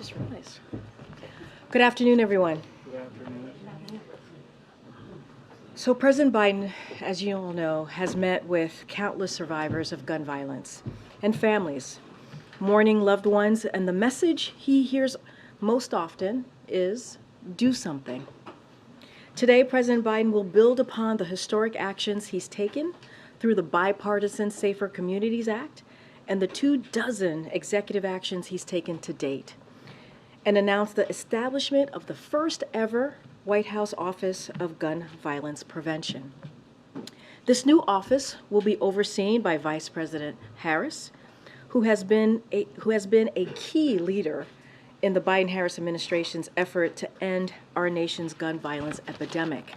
just realized. Good afternoon, everyone. Good afternoon. So President Biden, as you all know, has met with countless survivors of gun violence and families, mourning loved ones, and the message he hears most often is, do something. Today, President Biden will build upon the historic actions he's taken through the bipartisan Safer Communities Act and the 24 executive actions he's taken to date, and announce the establishment of the first ever White House Office of Gun Violence Prevention. This new office will be overseen by Vice President Harris, who has been a key leader in the Biden-Harris administration's effort to end our nation's gun violence epidemic.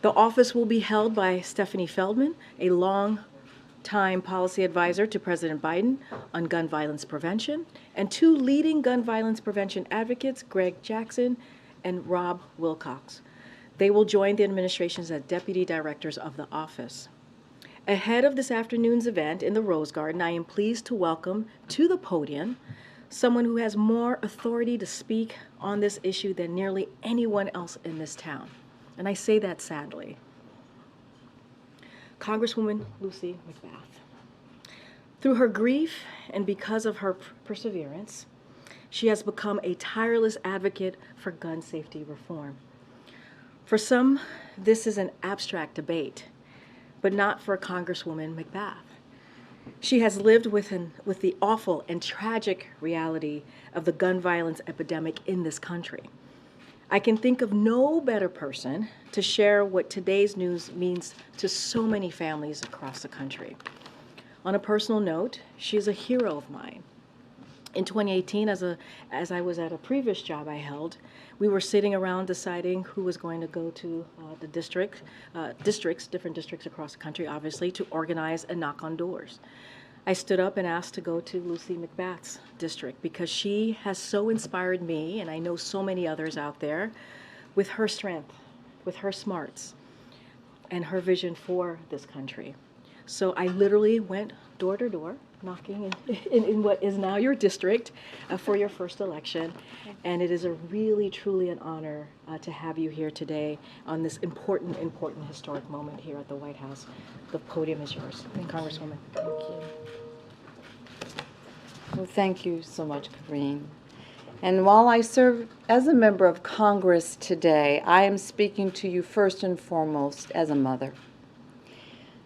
The office will be held by Stephanie Feldman, a long-time policy advisor to President Biden on gun violence prevention, and two leading gun violence prevention advocates, Greg Jackson and Rob Wilcox. They will join the administrations as deputy directors of the office. Ahead of this afternoon's event in the Rose Garden, I am pleased to welcome to the podium someone who has more authority to speak on this issue than nearly anyone else in this town. And I say that sadly. Congresswoman Lucy McBath. Through her grief and because of her perseverance, she has become a tireless advocate for gun safety reform. For some, this is an abstract debate, but not for Congresswoman McBath. She has lived with the awful and tragic reality of the gun violence epidemic in this country. I can think of no better person to share what today's news means to so many families across the country. On a personal note, she is a hero of mine. In 2018, as I was at a previous job I held, we were sitting around deciding who was going to go to the different districts across the country, obviously, to organize and knock on doors. I stood up and asked to go to Lucy McBath's district because she has so inspired me, and I know so many others out there, with her strength, with her smarts, and her vision for this country. So I literally went door to door, knocking in what is now your district for your first election. And it is a really, truly an honor to have you here today on this important historic moment here at the White House. The podium is yours. And Congresswoman. Thank you. Well, thank you so much, Karine. And while I serve as a member of Congress today, I am speaking to you first and foremost as a mother.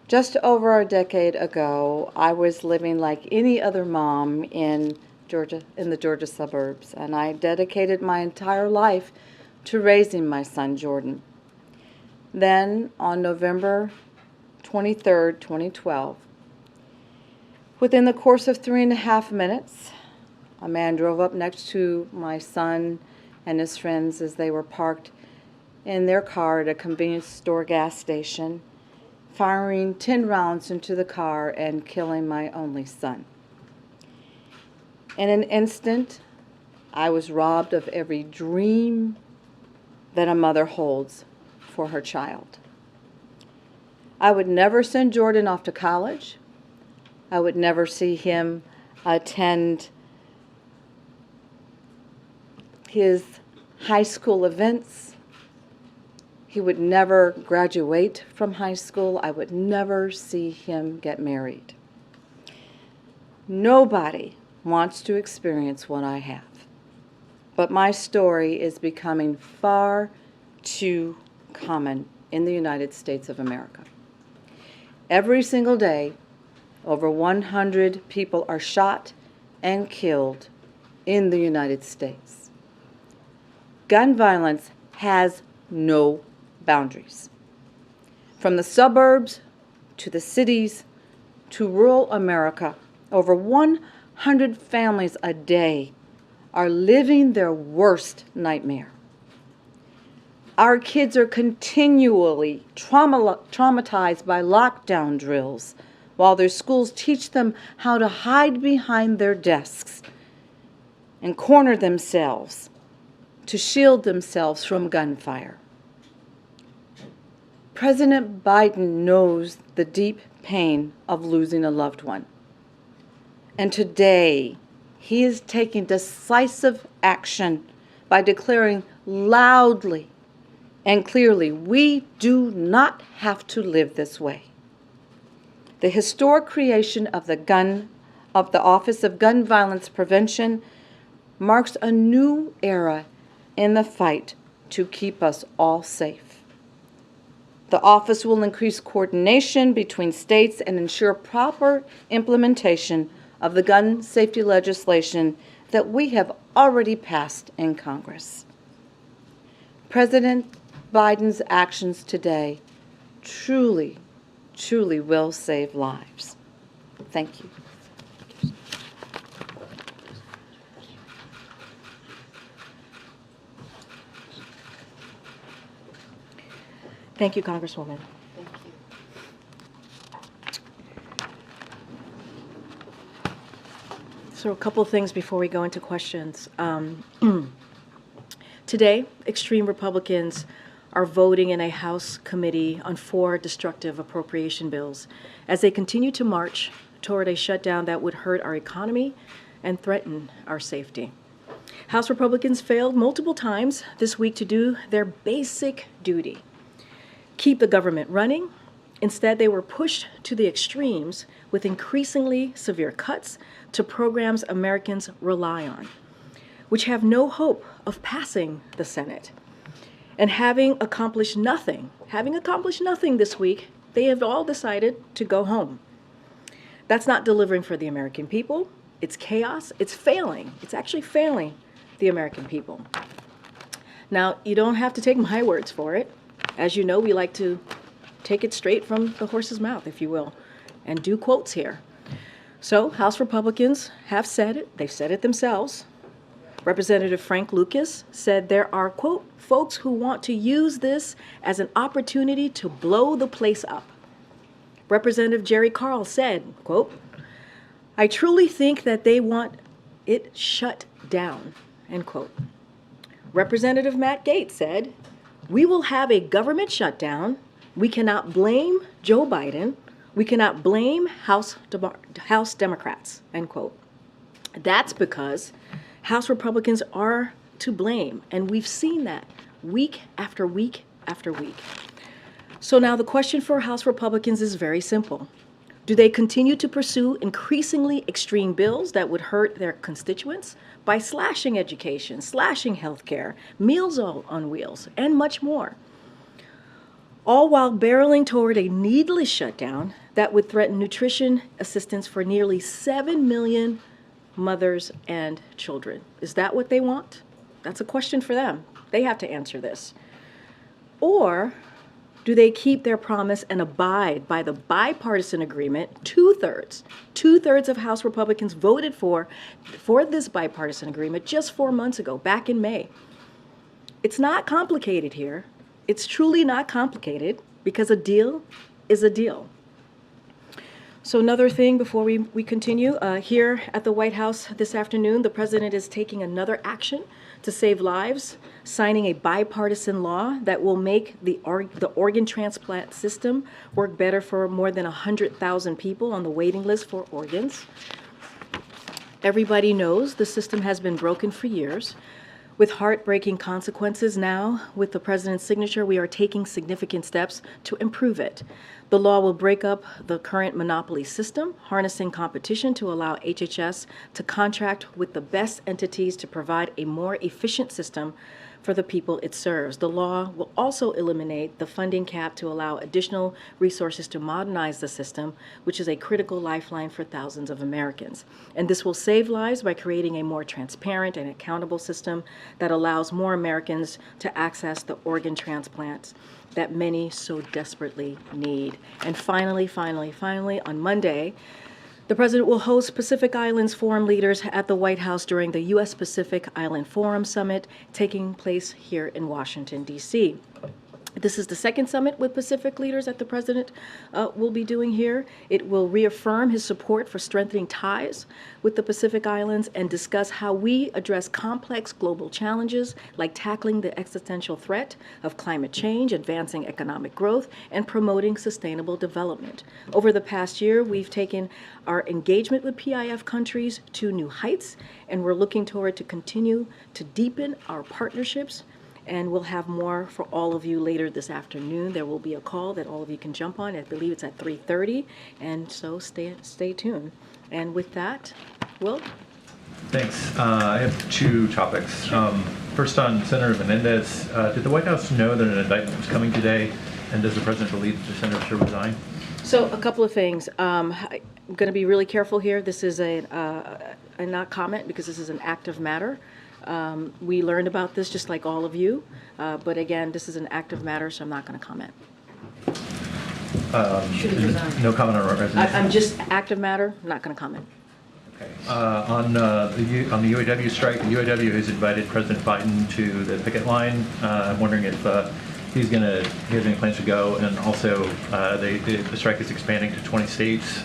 Just over a decade ago, I was living like any other mom in the Georgia suburbs, and I dedicated my entire life to raising my son, Jordan. Then, on November 23rd, 2012, within the course of 3.5 minutes, a man drove up next to my son and his friends as they were parked in their car at a convenience store gas station, firing 10 rounds into the car and killing my only son. In an instant, I was robbed of every dream that a mother holds for her child. I would never send Jordan off to college. I would never see him attend his high school events. He would never graduate from high school. I would never see him get married. Nobody wants to experience what I have. But my story is becoming far too common in the United States of America. Every single day, over 100 people are shot and killed in the United States. Gun violence has no boundaries. From the suburbs to the cities to rural America, over 100 families a day are living their worst nightmare. Our kids are continually traumatized by lockdown drills, while their schools teach them how to hide behind their desks and corner themselves to shield themselves from gunfire. President Biden knows the deep pain of losing a loved one. And today, he is taking decisive action by declaring loudly and clearly, we do not have to live this way. The historic creation of the Office of Gun Violence Prevention marks a new era in the fight to keep us all safe. The office will increase coordination between states and ensure proper implementation of the gun safety legislation that we have already passed in Congress. President Biden's actions today truly will save lives. Thank you. Thank you, Congresswoman. Thank you. So a couple things before we go into questions. Today, extreme Republicans are voting in a House committee on 4 destructive appropriation bills as they continue to march toward a shutdown that would hurt our economy and threaten our safety. House Republicans failed multiple times this week to do their basic duty, keep the government running. Instead, they were pushed to the extremes with increasingly severe cuts to programs Americans rely on, which have no hope of passing the Senate. And having accomplished nothing this week, they have all decided to go home. That's not delivering for the American people. It's chaos. It's failing. It's actually failing the American people. Now, you don't have to take my words for it. As you know, we like to take it straight from the horse's mouth, if you will, and do quotes here. So, House Republicans have said it. They've said it themselves. Representative Frank Lucas said there are, quote, folks who want to use this as an opportunity to blow the place up. Representative Jerry Carl said, quote, I truly think that they want it shut down, end quote. Representative Matt Gaetz said, we will have a government shutdown. We cannot blame Joe Biden. We cannot blame House Democrats, end quote. That's because House Republicans are to blame, and we've seen that week after week after week. So now the question for House Republicans is very simple. Do they continue to pursue increasingly extreme bills that would hurt their constituents by slashing education, slashing health care, Meals on Wheels, and much more, all while barreling toward a needless shutdown that would threaten nutrition assistance for nearly 7 million mothers and children? Is that what they want? That's a question for them. They have to answer this. Or do they keep their promise and abide by the bipartisan agreement? Two-thirds of House Republicans voted for this bipartisan agreement just 4 months ago, back in May. It's not complicated here. It's truly not complicated because a deal is a deal. So another thing before we continue, here at the White House this afternoon, the president is taking another action to save lives, signing a bipartisan law that will make the organ transplant system work better for more than 100,000 people on the waiting list for organs. Everybody knows the system has been broken for years, with heartbreaking consequences. Now, with the president's signature, we are taking significant steps to improve it. The law will break up the current monopoly system, harnessing competition to allow HHS to contract with the best entities to provide a more efficient system for the people it serves. The law will also eliminate the funding cap to allow additional resources to modernize the system, which is a critical lifeline for thousands of Americans. And this will save lives by creating a more transparent and accountable system that allows more Americans to access the organ transplants that many so desperately need. And finally, on Monday, the president will host Pacific Islands Forum leaders at the White House during the U.S. Pacific Island Forum Summit taking place here in Washington, D.C. This is the second summit with Pacific leaders that the president will be doing here. It will reaffirm his support for strengthening ties with the Pacific Islands and discuss how we address complex global challenges like tackling the existential threat of climate change, advancing economic growth, and promoting sustainable development. Over the past year, we've taken our engagement with PIF countries to new heights, and we're looking toward to continue to deepen our partnerships. And we'll have more for all of you later this afternoon. There will be a call that all of you can jump on. I believe it's at 3:30, and so stay tuned. And with that, Will? Thanks. I have two topics. First on Senator Menendez. Did the White House know that an indictment was coming today, and does the president believe that the senator should resign? So a couple of things. I'm going to be really careful here. This is a not comment because this is an active matter. We learned about this just like all of you, but again, this is an active matter, so I'm not going to comment. No comment on resignation? I'm just active matter, not going to comment. Okay. On the UAW strike, the UAW has invited President Biden to the picket line. I'm wondering if he has any plans to go, and also the strike is expanding to 20 states.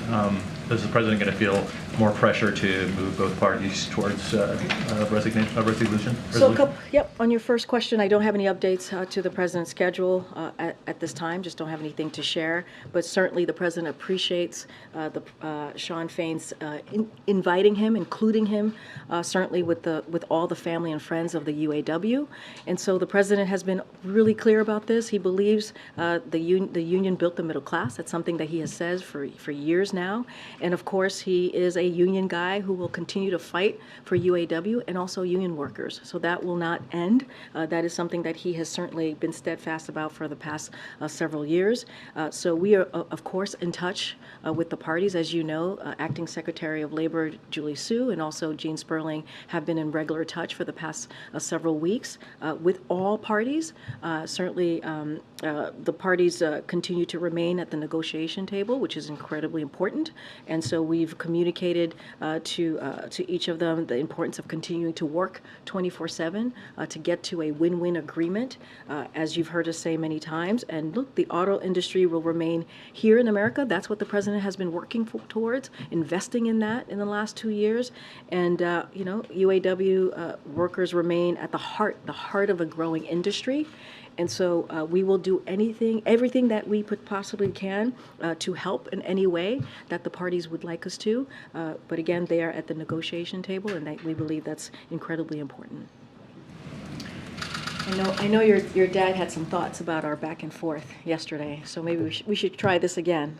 Is the president going to feel more pressure to move both parties towards resolution? So, on your first question, I don't have any updates to the president's schedule at this time. Just don't have anything to share. But certainly, the president appreciates Sean Fain's inviting him, including him, certainly with all the family and friends of the UAW. And so, the president has been really clear about this. He believes the union built the middle class. That's something that he has said for years now. And of course, he is a union guy who will continue to fight for UAW and also union workers. So that will not end. That is something that he has certainly been steadfast about for the past several years. So we are, of course, in touch with the parties. As you know, Acting Secretary of Labor Julie Su and also Gene Sperling have been in regular touch for the past several weeks with all parties. Certainly, the parties continue to remain at the negotiation table, which is incredibly important. And so we've communicated to each of them the importance of continuing to work 24/7 to get to a win-win agreement, as you've heard us say many times. And look, the auto industry will remain here in America. That's what the president has been working towards, investing in that in the last 2 years. And UAW workers remain at the heart of a growing industry. And so we will do everything that we possibly can to help in any way that the parties would like us to. But again, they are at the negotiation table, and we believe that's incredibly important. I know your dad had some thoughts about our back and forth yesterday, so maybe we should try this again.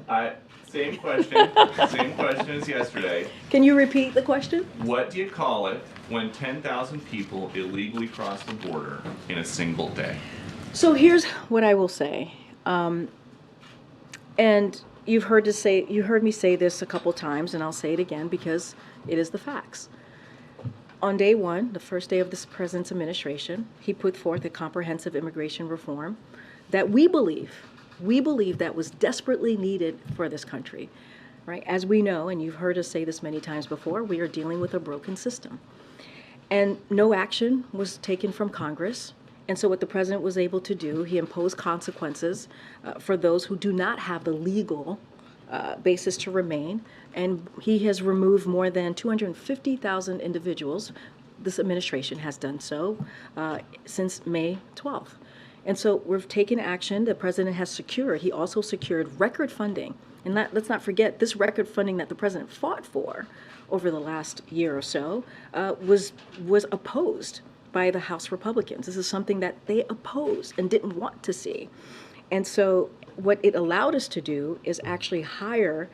Same question. Same question as yesterday. Can you repeat the question? What do you call it when 10,000 people illegally cross the border in a single day? So here's what I will say, and you've heard me say this a couple times, and I'll say it again because it is the facts. On day one, the first day of this president's administration, he put forth a comprehensive immigration reform that we believe that was desperately needed for this country, right? As we know, and you've heard us say this many times before, we are dealing with a broken system, and no action was taken from Congress. And so what the president was able to do, he imposed consequences for those who do not have the legal basis to remain. And he has removed more than 250,000 individuals. This administration has done so since May 12th. And so we've taken action. The president has secured. He also secured record funding. And let's not forget, this record funding that the president fought for over the last year or so was opposed by the House Republicans. This is something that they opposed and didn't want to see. And so what it allowed us to do is actually hire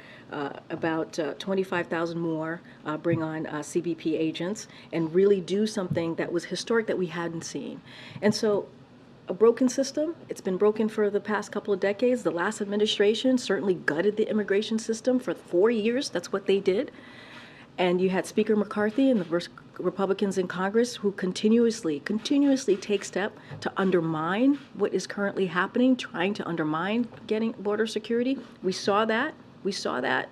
about 25,000 more, bring on CBP agents, and really do something that was historic that we hadn't seen. And so a broken system, it's been broken for the past couple of decades. The last administration certainly gutted the immigration system for 4 years. That's what they did. And you had Speaker McCarthy and the Republicans in Congress who continuously take steps to undermine what is currently happening, trying to undermine getting border security. We saw that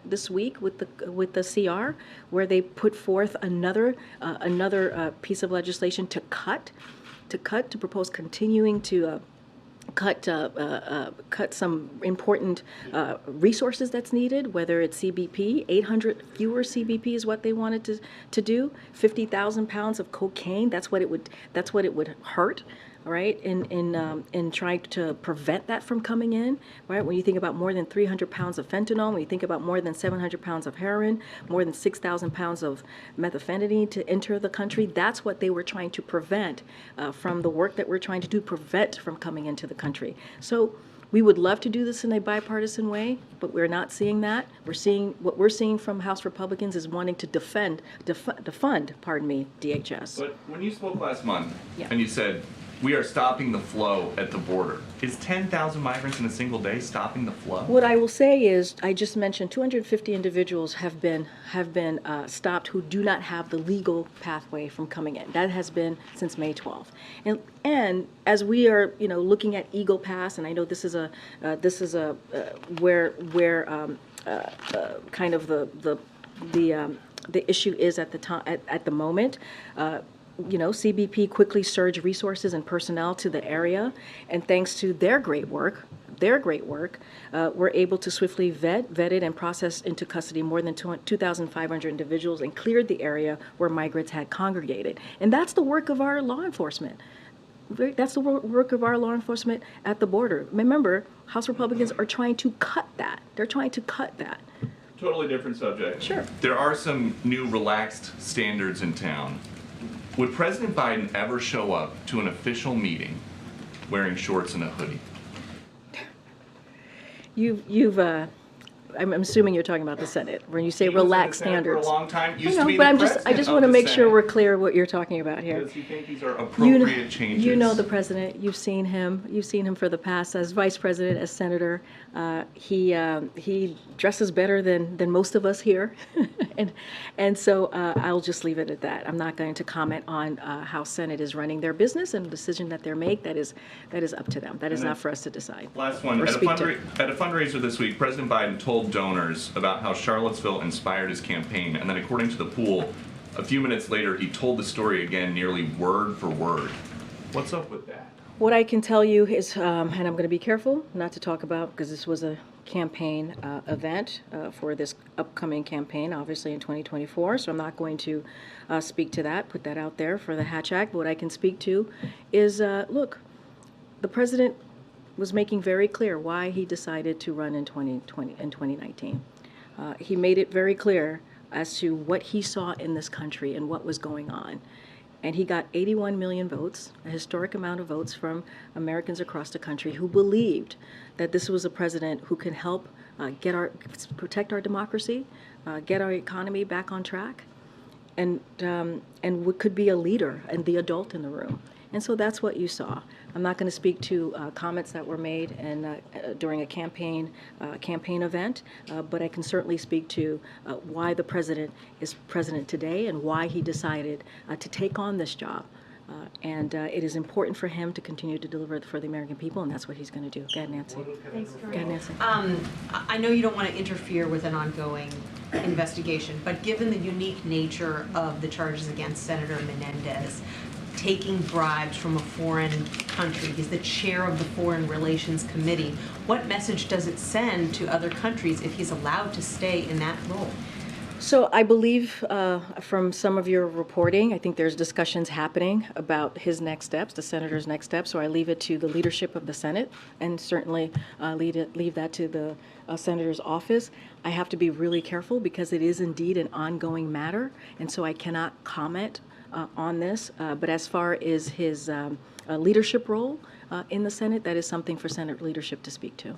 this week with the CR, where they put forth another piece of legislation to propose continuing to cut some important resources that's needed, whether it's CBP. 800 fewer CBP is what they wanted to do. 50,000 pounds of cocaine. That's what it would hurt. Right, in trying to prevent that from coming in, right? When you think about more than 300 pounds of fentanyl, when you think about more than 700 pounds of heroin, more than 6,000 pounds of methamphetamine to enter the country, that's what they were trying to prevent from the work that we're trying to do, prevent from coming into the country. So we would love to do this in a bipartisan way, but we're not seeing that. What we're seeing from House Republicans is wanting to defund, DHS. But when you spoke last month, Yeah. and you said, we are stopping the flow at the border, is 10,000 migrants in a single day stopping the flow? What I will say is, I just mentioned 250 individuals have been stopped who do not have the legal pathway from coming in. That has been since May 12th. And as we are, looking at Eagle Pass, and I know this is where kind of the issue is at the time at the moment. CBP quickly surged resources and personnel to the area, and thanks to their great work, we're able to swiftly vetted and processed into custody more than 2,500 individuals and cleared the area where migrants had congregated. And that's the work of our law enforcement. That's the work of our law enforcement at the border. Remember, House Republicans are trying to cut that. They're trying to cut that. Totally different subject. Sure. There are some new relaxed standards in town. Would President Biden ever show up to an official meeting wearing shorts and a hoodie? I'm assuming you're talking about the Senate when you say He was in the relaxed Senate standards. for a long time. I Used to know, be but the I just president want to of make the sure we're Senate. clear what you're talking about here. Does he think these are appropriate changes? You know the president. You've seen him. You've seen him for the past as vice president, as senator. He dresses better than most of us here, and so I'll just leave it at that. I'm not going to comment on how Senate is running their business and the decision that they make. That is up to them. That is not for us to decide. Last one. or At a, speak to. at a fundraiser this week, President Biden told donors about how Charlottesville inspired his campaign, and then according to the pool, a few minutes later, he told the story again nearly word for word. What's up with that? What I can tell you is, and I'm going to be careful not to talk about, because this was a campaign event for this upcoming campaign, obviously in 2024, so I'm not going to speak to that, put that out there for the Hatch Act. But what I can speak to is, look, the president was making very clear why he decided to run in 2019. He made it very clear as to what he saw in this country and what was going on. And he got 81 million votes, a historic amount of votes from Americans across the country who believed that this was a president who can help protect our democracy, get our economy back on track, and could be a leader and the adult in the room. And so that's what you saw. I'm not going to speak to comments that were made during a campaign event, but I can certainly speak to why the president is president today and why he decided to take on this job. And it is important for him to continue to deliver for the American people, and that's what he's going to do. Go ahead, Nancy. Thanks, Go ahead, Nancy. I know you don't want to interfere with an ongoing investigation, but given the unique nature of the charges against Senator Menendez, taking bribes from a foreign country, he's the chair of the Foreign Relations Committee, what message does it send to other countries if he's allowed to stay in that role? So I believe from some of your reporting, I think there's discussions happening about his next steps, the senator's next steps. So I leave it to the leadership of the Senate, and certainly leave that to the senator's office. I have to be really careful because it is indeed an ongoing matter, and so I cannot comment on this. But as far as his leadership role in the Senate, that is something for Senate leadership to speak to.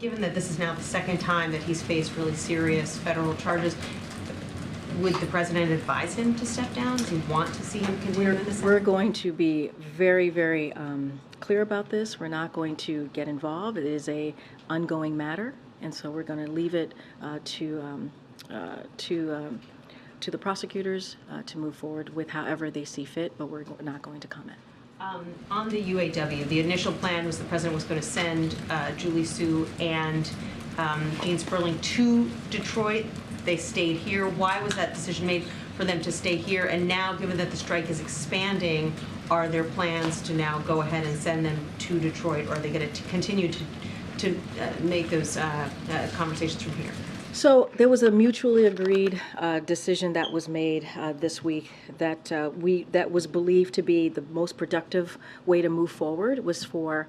Given that this is now the second time that he's faced really serious federal charges, would the president advise him to step down? Does he want to see him continue in the Senate? We're going to be very, very clear about this. We're not going to get involved. It is a ongoing matter, and so we're going to leave it to the prosecutors to move forward with however they see fit, but we're not going to comment. On the UAW, the initial plan was the president was going to send Julie Su and Gene Sperling to Detroit. They stayed here. Why was that decision made? for them to stay here? And now, given that the strike is expanding, are there plans to now go ahead and send them to Detroit, or are they going to continue to make those conversations from here? So there was a mutually agreed decision that was made this week that that was believed to be the most productive way to move forward was for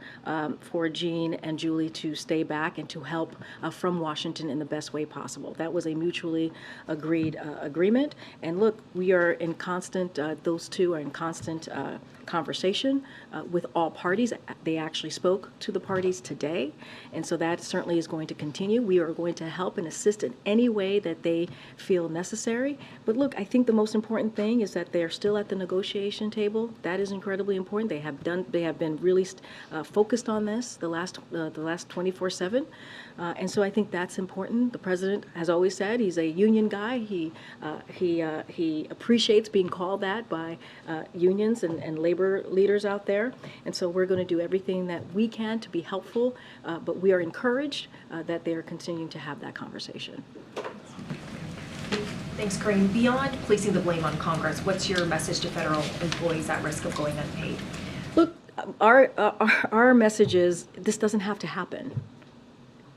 Jean and Julie to stay back and to help from Washington in the best way possible. That was a mutually agreed agreement. And look, we are in constant, those two are in constant conversation with all parties. They actually spoke to the parties today, and so that certainly is going to continue. We are going to help and assist in any way that they feel necessary. But look, I think the most important thing is that they're still at the negotiation table. That is incredibly important. They have been really focused on this the last 24/7, and so I think that's important. The president has always said he's a union guy. He appreciates being called that by unions and labor leaders out there, and so we're going to do everything that we can to be helpful, but we are encouraged that they are continuing to have that conversation. Thanks, Karine. Beyond placing the blame on Congress, what's your message to federal employees at risk of going unpaid? Look, our message is this doesn't have to happen.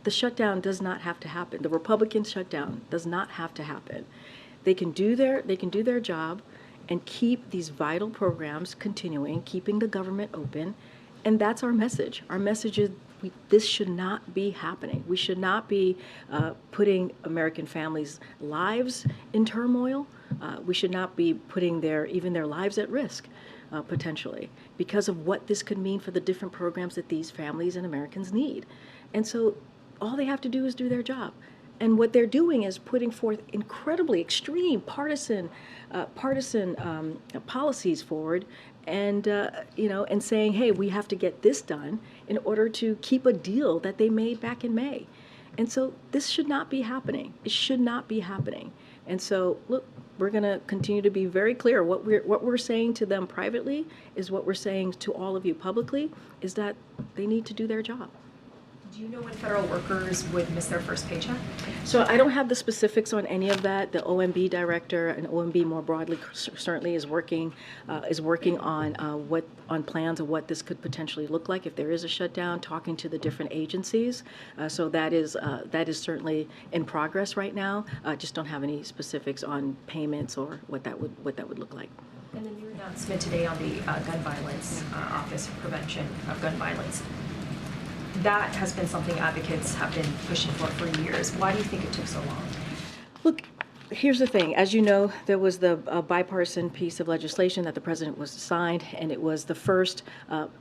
The shutdown does not have to happen. The Republican shutdown does not have to happen. They can do their job and keep these vital programs continuing, keeping the government open, and that's our message. Our message is this should not be happening. We should not be putting American families' lives in turmoil. We should not be putting even their lives at risk, potentially, because of what this could mean for the different programs that these families and Americans need. And so all they have to do is do their job. And what they're doing is putting forth incredibly extreme partisan policies forward, and and saying, hey, we have to get this done in order to keep a deal that they made back in May. And so this should not be happening. It should not be happening. And so, look, we're going to continue to be very clear. What we're saying to them privately is what we're saying to all of you publicly, is that they need to do their job. Do you know when federal workers would miss their first paycheck? So I don't have the specifics on any of that. The OMB director and OMB more broadly certainly is working on plans of what this could potentially look like if there is a shutdown, talking to the different agencies. So that is certainly in progress right now. Just don't have any specifics on payments or what that would look like. And then your announcement today on the gun violence Office for Prevention of Gun Violence. That has been something advocates have been pushing for years. Why do you think it took so long? Look, here's the thing. As you know, there was the bipartisan piece of legislation that the president was signed, and it was the first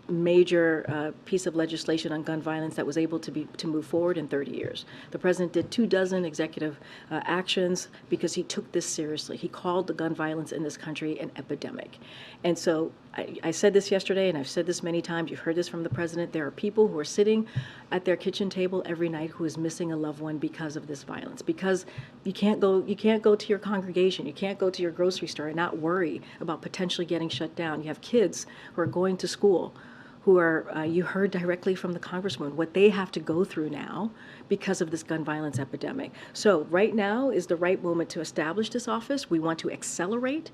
major piece of legislation on gun violence that was able to move forward in 30 years. The president did 24 executive actions because he took this seriously. He called the gun violence in this country an epidemic. And so I said this yesterday, and I've said this many times. You've heard this from the president. There are people who are sitting at their kitchen table every night who is missing a loved one because of this violence. Because you can't go to your congregation, you can't go to your grocery store and not worry about potentially getting shut down. You have kids who are going to school, who are, you heard directly from the congresswoman, what they have to go through now because of this gun violence epidemic. So right now is the right moment to establish this office. We want to accelerate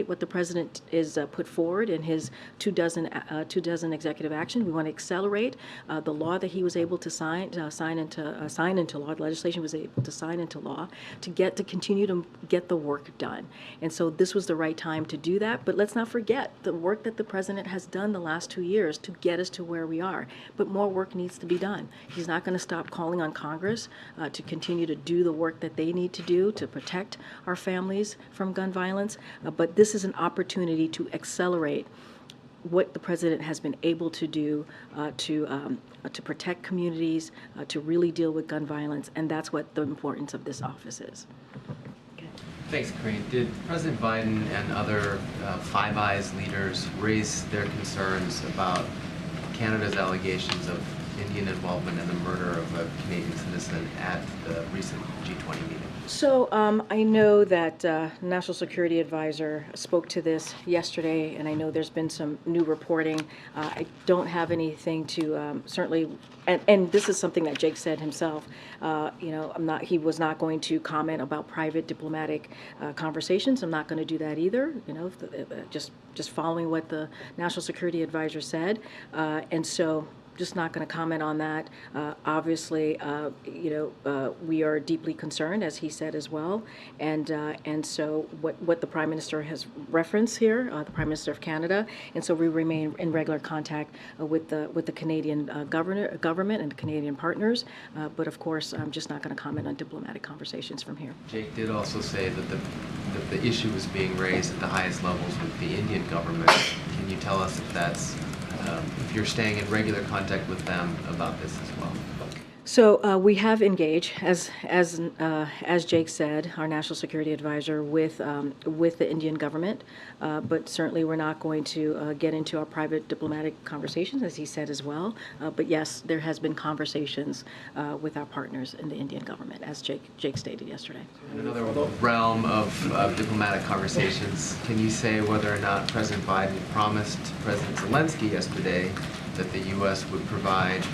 what the president is put forward in his 24 executive action. We want to accelerate the law that he was able to sign into law. The legislation was able to sign into law to continue to get the work done. And so this was the right time to do that. But let's not forget the work that the president has done the last 2 years to get us to where we are. But more work needs to be done. He's not going to stop calling on Congress to continue to do the work that they need to do to protect our families from gun violence. But this is an opportunity to accelerate what the president has been able to do to protect communities, to really deal with gun violence, and that's what the importance of this office is. Thanks, Karine. Did President Biden and other Five Eyes leaders raise their concerns about Canada's allegations of Indian involvement in the murder of a Canadian citizen at the recent G20 meeting? So I know that National Security Advisor spoke to this yesterday, and I know there's been some new reporting. I don't have anything to certainly, and this is something that Jake said himself. He was not going to comment about private diplomatic conversations. I'm not going to do that either. Just following what the National Security Advisor said, and so. Just not going to comment on that. Obviously, we are deeply concerned, as he said as well, and so what the Prime Minister has referenced here, the Prime Minister of Canada, and so we remain in regular contact with the Canadian government and Canadian partners. But of course, I'm just not going to comment on diplomatic conversations from here. Jake did also say that the issue was being raised at the highest levels with the Indian government. Can you tell us if that's if you're staying in regular contact with them about this as well? So we have engaged, as Jake said, our National Security Advisor, with the Indian government, but certainly we're not going to get into our private diplomatic conversations, as he said as well. But yes, there has been conversations with our partners in the Indian government, as Jake stated yesterday. In another realm of diplomatic conversations, can you say whether or not President Biden promised President Zelensky yesterday that the U.S. would provide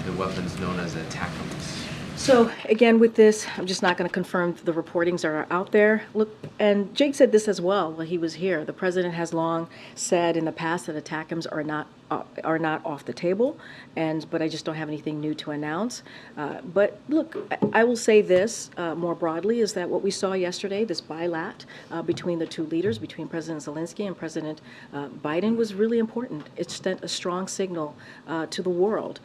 the weapons known as ATACMS? So again, with this, I'm just not going to confirm the reportings that are out there. Look, and Jake said this as well while he was here. The president has long said in the past that ATACMS are not off the table, but I just don't have anything new to announce. But look, I will say this more broadly, is that what we saw yesterday, this bilat between the two leaders, between President Zelensky and President Biden, was really important. It sent a strong signal to the world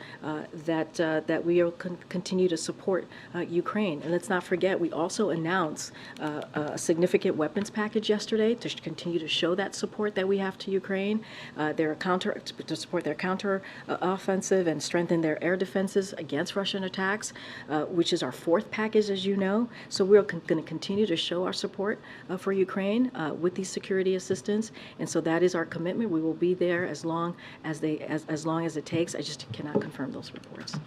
that we will continue to support Ukraine. And let's not forget, we also announced a significant weapons package yesterday to continue to show that support that we have to Ukraine. To support their counter offensive and strengthen their air defenses against Russian attacks, which is our fourth package, as you know. So we're going to continue to show our support for Ukraine with these security assistance, and so that is our commitment. We will be there as long as it takes. I just cannot confirm those reports.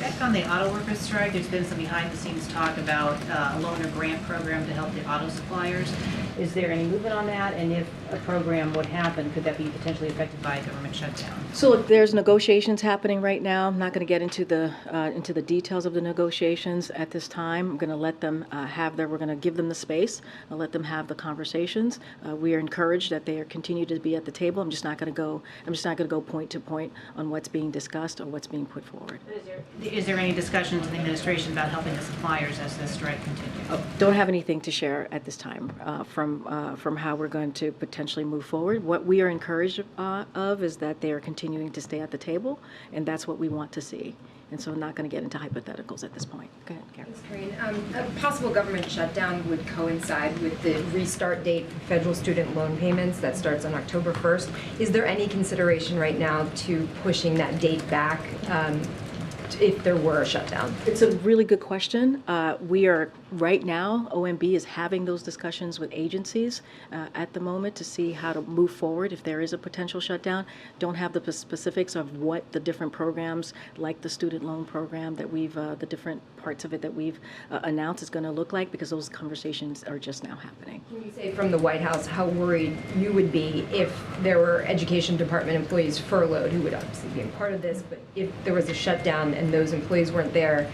Back on the auto workers strike, there's been some behind-the-scenes talk about a loan or grant program to help the auto suppliers. Is there any movement on that? And if a program would happen, could that be potentially affected by a government shutdown? So look, there's negotiations happening right now. I'm not going to get into the details of the negotiations at this time. I'm going to let them we're going to give them the space. I'll let them have the conversations. We are encouraged that they are continue to be at the table. I'm just not going to go point to point on what's being discussed or what's being put forward. Is there any discussion to the administration about helping the suppliers as this strike continues? Don't have anything to share at this time from how we're going to potentially move forward. What we are encouraged of is that they are continuing to stay at the table, and that's what we want to see. And so I'm not going to get into hypotheticals at this point. Go ahead, Karen. Thanks, Karine. A possible government shutdown would coincide with the restart date for federal student loan payments that starts on October 1st. Is there any consideration right now to pushing that date back if there were a shutdown? It's a really good question. We are, right now, OMB is having those discussions with agencies at the moment to see how to move forward if there is a potential shutdown. Don't have the specifics of what the different programs, like the student loan program that the different parts of it that we've announced is going to look like, because those conversations are just now happening. Can you say from the White House how worried you would be if there were Education Department employees furloughed, who would obviously be a part of this, but if there was a shutdown and those employees weren't there,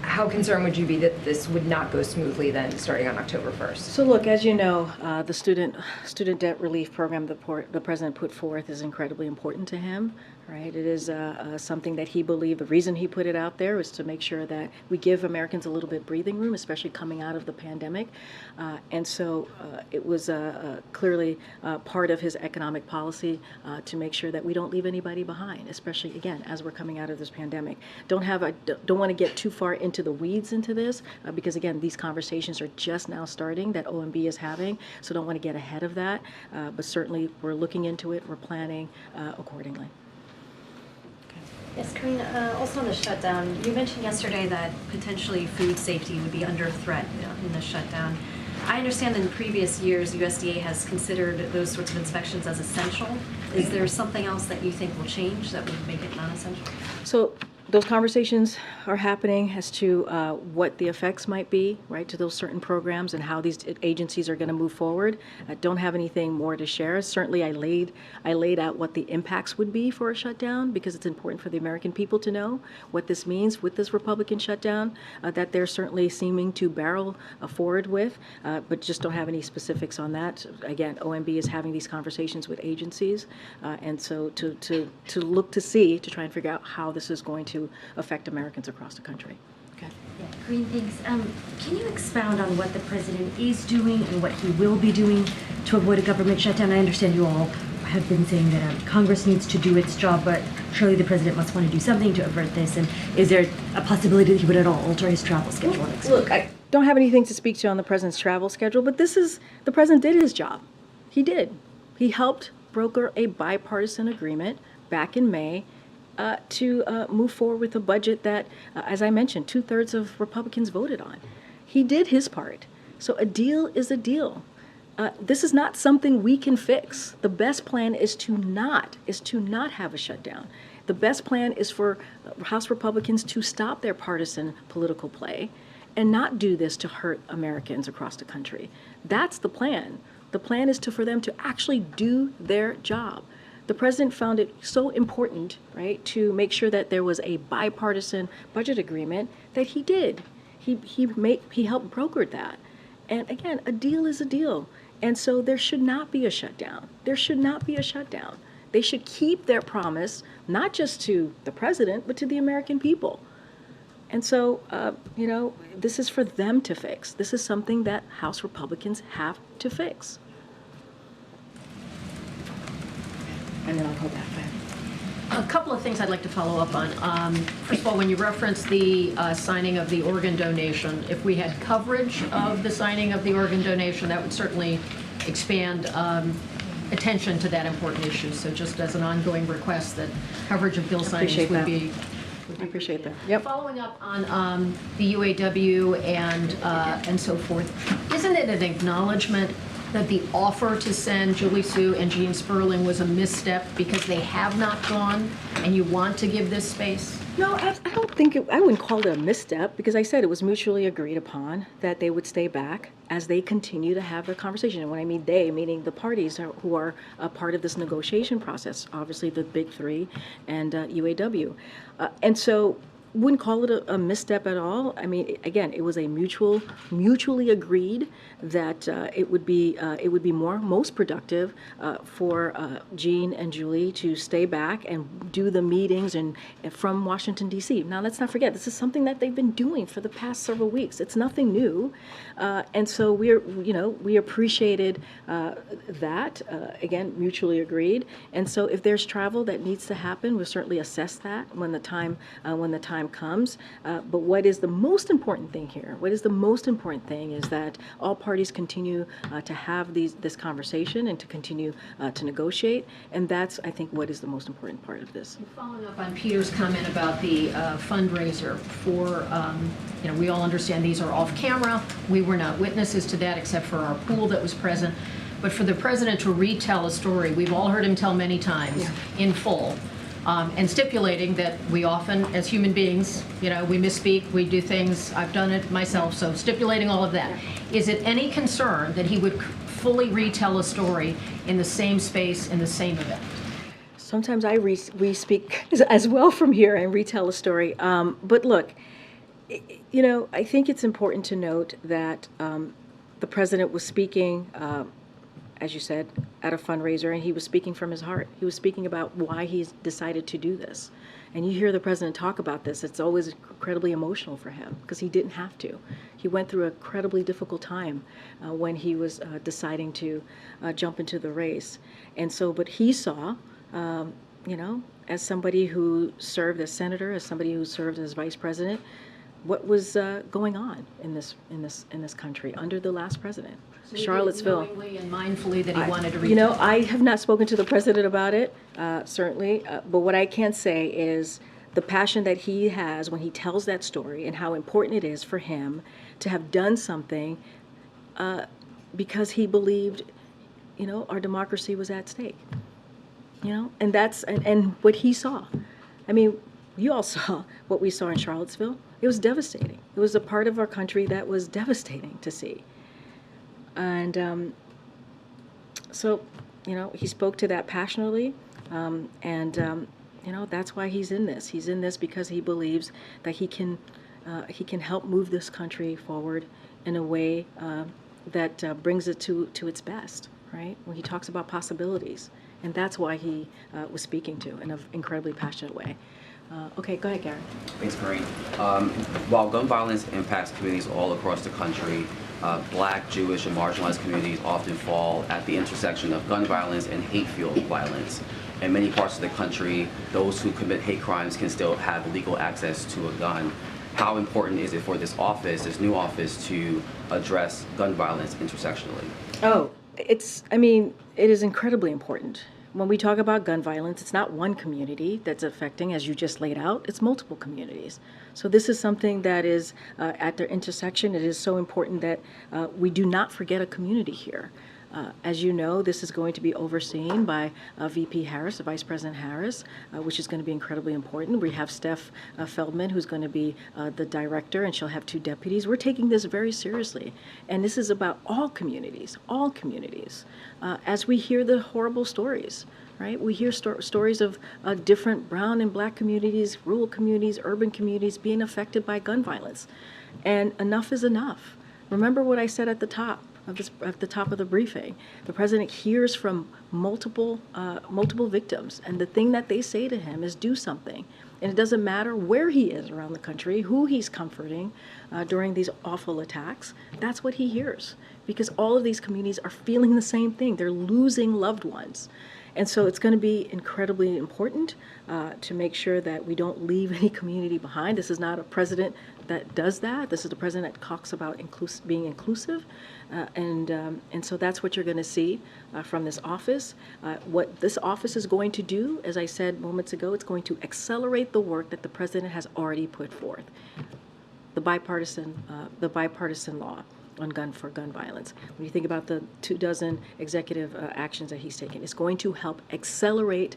how concerned would you be that this would not go smoothly then starting on October 1st? So look, as you know, the student debt relief program the president put forth is incredibly important to him. Right? It is something that he believed, the reason he put it out there was to make sure that we give Americans a little bit breathing room, especially coming out of the pandemic. And so it was clearly part of his economic policy to make sure that we don't leave anybody behind, especially, again, as we're coming out of this pandemic. Don't want to get too far into the weeds into this because, again, these conversations are just now starting that OMB is having, so don't want to get ahead of that. But certainly we're looking into it, we're planning accordingly. Yes, Karine, also on the shutdown, you mentioned yesterday that potentially food safety would be under threat in the shutdown. I understand in previous years, USDA has considered those sorts of inspections as essential. Is there something else that you think will change that would make it non-essential? So those conversations are happening as to what the effects might be, right, to those certain programs and how these agencies are going to move forward. I don't have anything more to share. Certainly, I laid out what the impacts would be for a shutdown, because it's important for the American people to know what this means with this Republican shutdown that they're certainly seeming to barrel forward with, but just don't have any specifics on that. Again, OMB is having these conversations with agencies, and so to look to see, to try and figure out how this is going to affect Americans across the country. Okay. Yeah, Karine, thanks. Can you expound on what the president is doing and what he will be doing to avoid a government shutdown? I understand you all have been saying that Congress needs to do its job, but surely the president must want to do something to avert this. And is there a possibility that he would at all alter his travel schedule next week? Look, I don't have anything to speak to on the president's travel schedule, but the president did his job. He did. He helped broker a bipartisan agreement back in May to move forward with a budget that, as I mentioned, 2/3 of Republicans voted on. He did his part. So a deal is a deal. This is not something we can fix. The best plan is to not have a shutdown. The best plan is for House Republicans to stop their partisan political play and not do this to hurt Americans across the country. That's the plan. The plan is for them to actually do their job. The president found it so important, right, to make sure that there was a bipartisan budget agreement that he did. He helped broker that. And again, a deal is a deal. And so there should not be a shutdown. There should not be a shutdown. They should keep their promise, not just to the president, but to the American people. And so, this is for them to fix. This is something that House Republicans have to fix. And then I'll go back. A couple of things I'd like to follow up on. First of all, when you reference the signing of the organ donation, if we had coverage of the signing of the organ donation, that would certainly expand attention to that important issue. So just as an ongoing request that coverage of bill signings would be. I appreciate that. Yep. Following up on the UAW and so forth, isn't it an acknowledgement that the offer to send Julie Sue and Jean Sperling was a misstep because they have not gone, and you want to give this space? No, I don't think I wouldn't call it a misstep, because I said it was mutually agreed upon that they would stay back as they continue to have their conversation. And when I mean they, meaning the parties who are a part of this negotiation process, obviously the big three and UAW. And so wouldn't call it a misstep at all. I mean, again, it was a mutually agreed that it would be most productive for Jean and Julie to stay back and do the meetings and from Washington D.C. Now, let's not forget, this is something that they've been doing for the past several weeks. It's nothing new, and so we appreciated that. Again, mutually agreed. And so, if there's travel that needs to happen, we'll certainly assess that when the time comes. But what is the most important thing here? What is the most important thing is that all parties continue to have this conversation and to continue to negotiate. And that's, I think, what is the most important part of this. Following up on Peter's comment about the fundraiser for, we all understand these are off camera. We were not witnesses to that except for our pool that was present. But for the president to retell a story, we've all heard him tell many times in full. And stipulating that we often, as human beings, we misspeak, we do things, I've done it myself, so stipulating all of that. Is it any concern that he would fully retell a story in the same space, in the same event? Sometimes we speak as well from here and retell a story. But look, I think it's important to note that the president was speaking, as you said, at a fundraiser, and he was speaking from his heart. He was speaking about why he's decided to do this. And you hear the president talk about this, it's always incredibly emotional for him because he didn't have to. He went through an incredibly difficult time when he was deciding to jump into the race. And so, but he saw, as somebody who served as senator, as somebody who served as vice president, what was going on in this country under the last president. So Charlottesville. Knowingly and mindfully that he wanted to reach I have not spoken to the president about it, certainly, but what I can say is the passion that he has when he tells that story and how important it is for him to have done something because he believed, our democracy was at stake. And that's and what he saw. I mean, you all saw what we saw in Charlottesville. It was devastating. It was a part of our country that was devastating to see. And so, he spoke to that passionately, that's why he's in this. He's in this because he believes that he can help move this country forward in a way that brings it to its best, right? When he talks about possibilities. And that's why he was speaking to in an incredibly passionate way. Okay, go ahead, Gary. Thanks, Karine. While gun violence impacts communities all across the country, Black, Jewish, and marginalized communities often fall at the intersection of gun violence and hate-fueled violence. In many parts of the country, those who commit hate crimes can still have legal access to a gun. How important is it for this new office, to address gun violence intersectionally? Oh, it is incredibly important. When we talk about gun violence, it's not one community that's affecting, as you just laid out, it's multiple communities. So this is something that is at their intersection. It is so important that we do not forget a community here. As you know, this is going to be overseen by VP Harris, Vice President Harris, which is going to be incredibly important. We have Steph Feldman, who's going to be the director, and she'll have 2 deputies. We're taking this very seriously. And this is about all communities, as we hear the horrible stories. Right? We hear stories of different brown and Black communities, rural communities, urban communities being affected by gun violence. And enough is enough. Remember what I said at the top of the briefing. The president hears from multiple victims, and the thing that they say to him is do something. And it doesn't matter where he is around the country, who he's comforting during these awful attacks. That's what he hears, because all of these communities are feeling the same thing. They're losing loved ones. And so it's going to be incredibly important to make sure that we don't leave any community behind. This is not a president that does that. This is the president that talks about being inclusive. And so that's what you're going to see from this office. What this office is going to do, as I said moments ago, it's going to accelerate the work that the president has already put forth. The bipartisan law on gun violence. When you think about the 24 executive actions that he's taken, it's going to help accelerate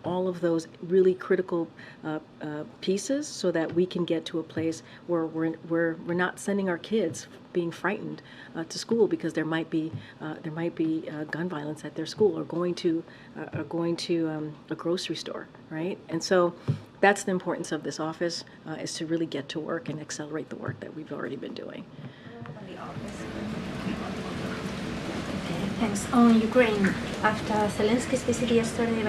all of those really critical pieces, so that we can get to a place where we're not sending our kids being frightened to school because there might be gun violence at their school, or going to a grocery store, right? And so that's the importance of this office, is to really get to work and accelerate the work that we've already been doing. Thanks. On Ukraine, after Zelensky's visit yesterday,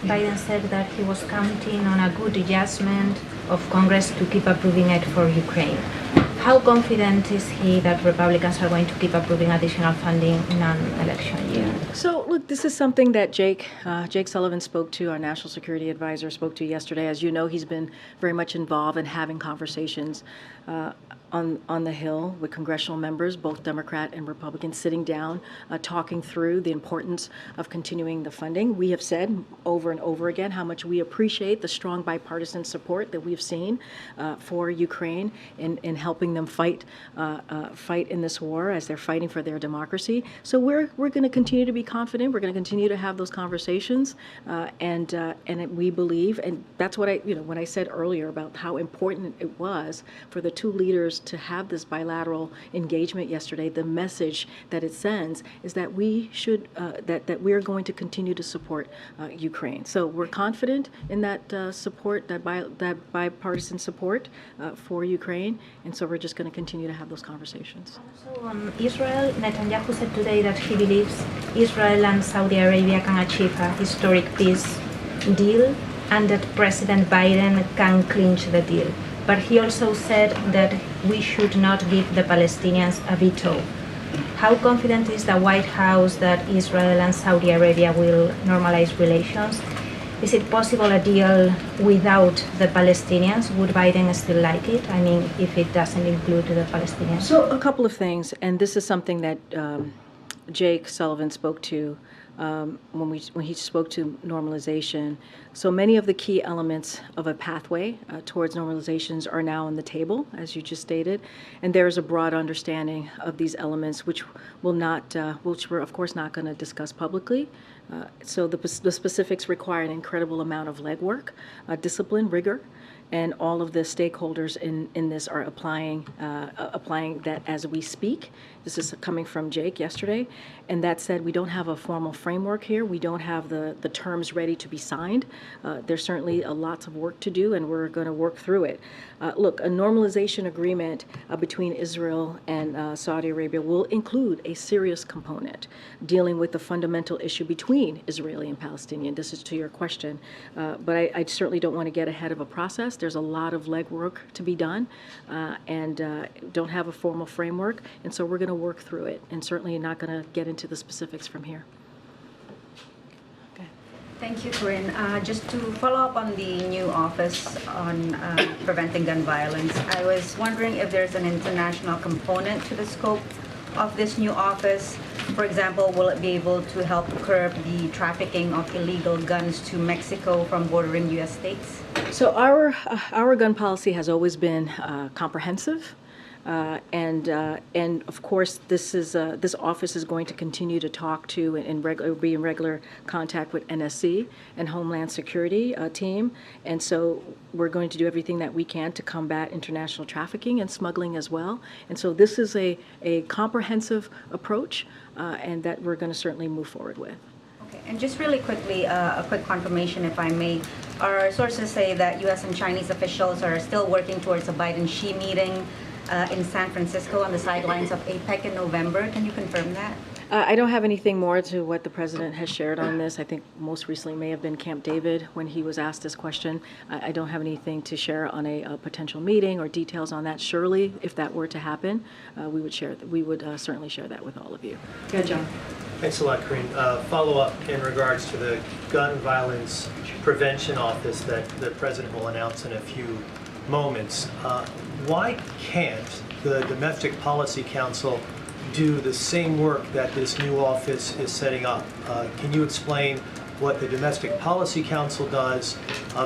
Biden said that he was counting on a good adjustment of Congress to keep approving it for Ukraine. How confident is he that Republicans are going to keep approving additional funding in an election year? So, look, this is something that Jake Sullivan spoke to, our national security advisor, spoke to yesterday. As you know, he's been very much involved in having conversations on the Hill with congressional members, both Democrat and Republican, sitting down, talking through the importance of continuing the funding. We have said over and over again how much we appreciate the strong bipartisan support that we've seen for Ukraine in helping them fight in this war as they're fighting for their democracy. So we're going to continue to be confident. We're going to continue to have those conversations, and we believe, and that's what when I said earlier about how important it was for the 2 leaders to have this bilateral engagement yesterday. The message that it sends is that we should that we are going to continue to support Ukraine. So we're confident in that support, that bipartisan support for Ukraine, and so we're just going to continue to have those conversations. So on Israel, Netanyahu said today that he believes Israel and Saudi Arabia can achieve a historic peace deal, and that President Biden can clinch the deal. But he also said that we should not give the Palestinians a veto. How confident is the White House that Israel and Saudi Arabia will normalize relations? Is it possible a deal without the Palestinians? Would Biden still like it? I mean, if it doesn't include the Palestinians? So a couple of things, and this is something that Jake Sullivan spoke to when he spoke to normalization. So many of the key elements of a pathway towards normalizations are now on the table, as you just stated, and there is a broad understanding of these elements, which we're of course not going to discuss publicly, So the specifics require an incredible amount of legwork, discipline, rigor, and all of the stakeholders in this are applying that as we speak. This is coming from Jake yesterday. And that said, we don't have a formal framework here. We don't have the terms ready to be signed. There's certainly lots of work to do, and we're going to work through it. Look, a normalization agreement between Israel and Saudi Arabia will include a serious component dealing with the fundamental issue between Israeli and Palestinian. This is to your question. But I certainly don't want to get ahead of a process. There's a lot of legwork to be done, and don't have a formal framework. And so we're going to work through it, and certainly not going to get into the specifics from here. Thank you, Karine. Just to follow up on the new office on preventing gun violence, I was wondering if there's an international component to the scope of this new office. For example, will it be able to help curb the trafficking of illegal guns to Mexico from bordering U.S. states? So our gun policy has always been comprehensive. And of course, this office is going to continue to talk to and be in regular contact with NSC and Homeland Security team. And so we're going to do everything that we can to combat international trafficking and smuggling as well. And so this is a comprehensive approach, and that we're going to certainly move forward with. Okay, and just really quickly, a quick confirmation, if I may. Our sources say that U.S. and Chinese officials are still working towards a Biden-Xi meeting in San Francisco on the sidelines of APEC in November. Can you confirm that? I don't have anything more to what the president has shared on this. I think most recently may have been Camp David when he was asked this question. I don't have anything to share on a potential meeting or details on that. Surely, if that were to happen, we would certainly share that with all of you. Go ahead, John. Thanks a lot, Karine. Follow up in regards to the gun violence prevention office that the president will announce in a few moments. Why can't the Domestic Policy Council do the same work that this new office is setting up? Can you explain what the Domestic Policy Council does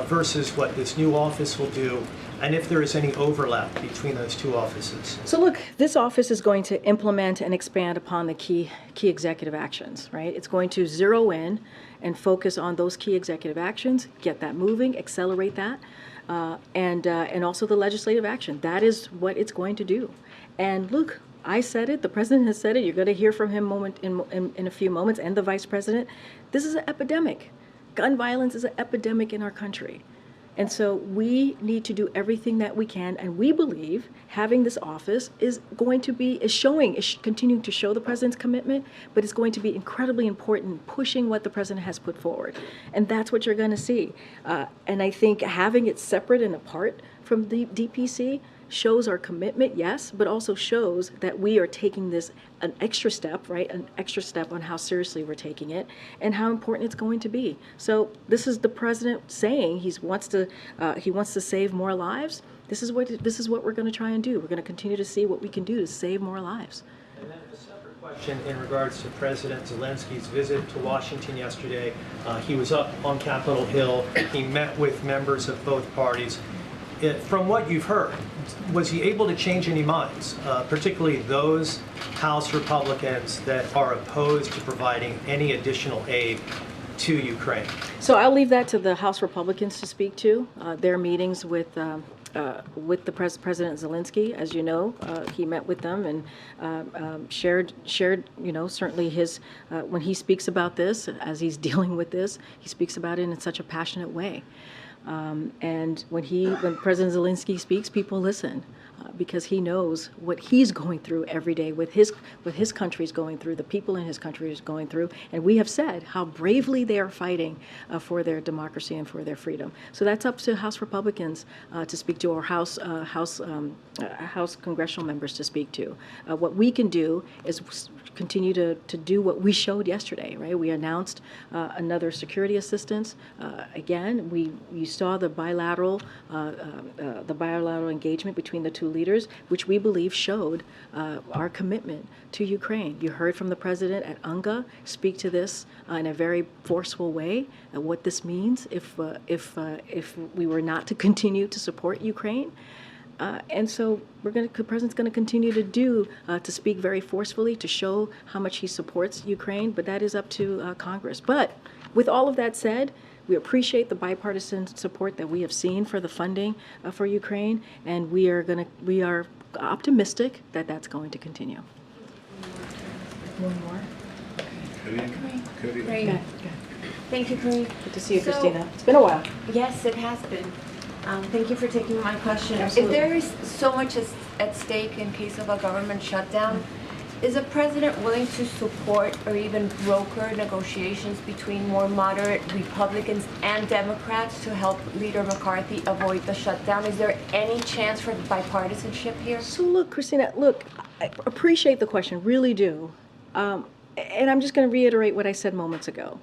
versus what this new office will do, and if there is any overlap between those two offices? So look, this office is going to implement and expand upon the key executive actions, right? It's going to zero in and focus on those key executive actions, get that moving, accelerate that. And also the legislative action. That is what it's going to do. And look, I said it, the president has said it, you're going to hear from him in a few moments, and the vice president. This is an epidemic. Gun violence is an epidemic in our country. And so we need to do everything that we can, and we believe having this office is going to be, is continuing to show the president's commitment, but it's going to be incredibly important in pushing what the president has put forward. And that's what you're going to see. And I think having it separate and apart from the DPC shows our commitment, yes, but also shows that we are taking this an extra step, right? An extra step on how seriously we're taking it and how important it's going to be. So this is the president saying he wants to save more lives. This is what we're going to try and do. We're going to continue to see what we can do to save more lives. And then a separate question in regards to President Zelensky's visit to Washington yesterday. He was up on Capitol Hill. He met with members of both parties. From what you've heard, was he able to change any minds, particularly those House Republicans that are opposed to providing any additional aid to Ukraine? So I'll leave that to the House Republicans to speak to. Their meetings with the President Zelensky, as you know, he met with them and shared, certainly his, when he speaks about this, as he's dealing with this, he speaks about it in such a passionate way. And when President Zelensky speaks, people listen because he knows what he's going through every day, what his country's going through, the people in his country is going through. And we have said how bravely they are fighting for their democracy and for their freedom. So that's up to House Republicans to speak to, or House congressional members to speak to. What we can do is continue to do what we showed yesterday, right? We announced another security assistance. Again, you saw the bilateral engagement between the two leaders, which we believe showed our commitment to Ukraine. You heard from the president at UNGA speak to this in a very forceful way, what this means if we were not to continue to support Ukraine. And so the president's going to continue to speak very forcefully to show how much he supports Ukraine, but that is up to Congress. But with all of that said, we appreciate the bipartisan support that we have seen for the funding for Ukraine, and we are optimistic that that's going to continue. One more. Great. Thank you, Karine. Good to see you, Christina. It's been a while. Yes, it has been. Thank you for taking my question. Absolutely. If there is so much at stake in case of a government shutdown, is the president willing to support or even broker negotiations between more moderate Republicans and Democrats to help Leader McCarthy avoid the shutdown? Is there any chance for bipartisanship here? So look, Christina, I appreciate the question, really do. And I'm just going to reiterate what I said moments ago.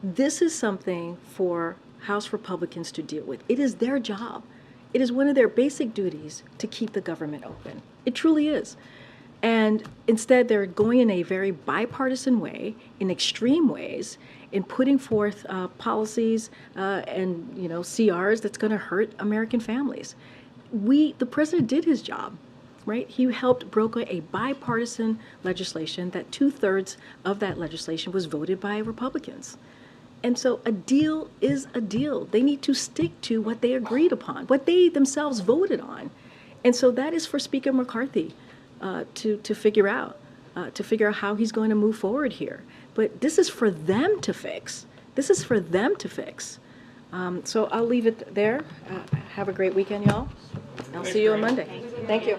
This is something for House Republicans to deal with. It is their job. It is one of their basic duties to keep the government open. It truly is. And instead, they're going in a very bipartisan way, in extreme ways, in putting forth policies and CRs that's going to hurt American families. The president did his job, right? He helped broker a bipartisan legislation that 2/3 of that legislation was voted by Republicans. And so a deal is a deal. They need to stick to what they agreed upon, what they themselves voted on. And so that is for Speaker McCarthy to figure out how he's going to move forward here. But this is for them to fix. This is for them to fix. So I'll leave it there. Have a great weekend, y'all. I'll see you on Monday. Thank you.